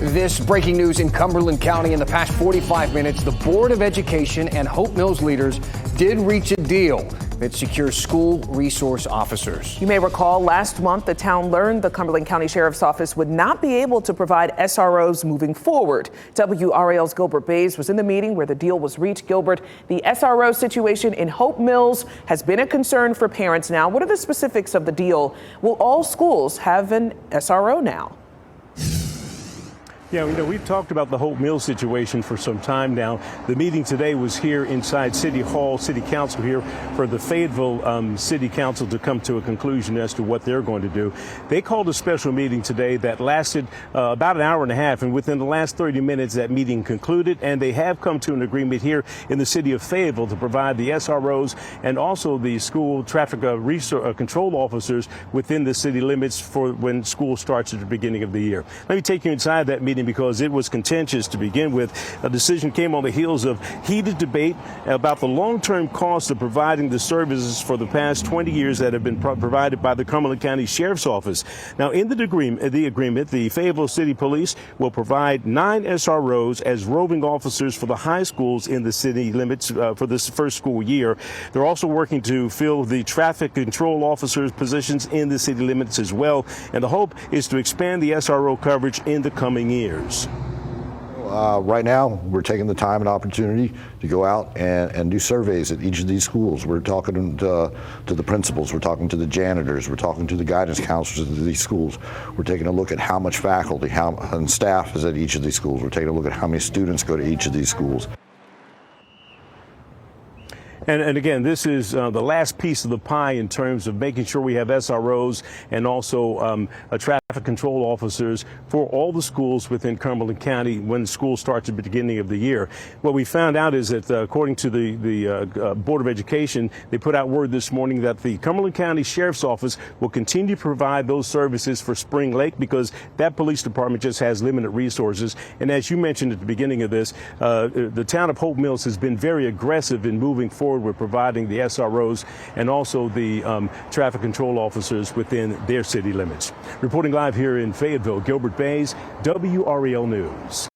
This breaking news in Cumberland County. In the past 45 minutes, the Board of Education and Hope Mills leaders did reach a deal that secures school resource officers. You may recall last month the town learned the Cumberland County Sheriff's Office would not be able to provide SROs moving forward. WRAL's Gilbert Bays was in the meeting where the deal was reached. Gilbert, the SRO situation in Hope Mills has been a concern for parents now. What are the specifics of the deal? Will all schools have an SRO now? Yeah, we've talked about the Hope Mills situation for some time now. The meeting today was here inside City Hall, City Council here, for the Fayetteville City Council to come to a conclusion as to what they're going to do. They called a special meeting today that lasted about an hour and a half, and within the last 30 minutes that meeting concluded, and they have come to an agreement here in the city of Fayetteville to provide the SROs and also the school traffic control officers within the city limits for when school starts at the beginning of the year. Let me take you inside that meeting because it was contentious to begin with. A decision came on the heels of heated debate about the long-term cost of providing the services for the past 20 years that have been provided by the Cumberland County Sheriff's Office. Now, in the agreement, the Fayetteville City Police will provide 9 SROs as roving officers for the high schools in the city limits for this first school year. They're also working to fill the traffic control officers positions in the city limits as well. And the hope is to expand the SRO coverage in the coming years. Right now, we're taking the time and opportunity to go out and do surveys at each of these schools. We're talking to the principals, we're talking to the janitors, we're talking to the guidance counselors at these schools. We're taking a look at how much faculty and staff is at each of these schools. We're taking a look at how many students go to each of these schools. And again, this is the last piece of the pie in terms of making sure we have SROs and also traffic control officers for all the schools within Cumberland County when school starts at the beginning of the year. What we found out is that according to the Board of Education, they put out word this morning that the Cumberland County Sheriff's Office will continue to provide those services for Spring Lake because that police department just has limited resources. And as you mentioned at the beginning of this, the town of Hope Mills has been very aggressive in moving forward with providing the SROs and also the traffic control officers within their city limits. Reporting live here in Fayetteville, Gilbert Bays, WRAL News.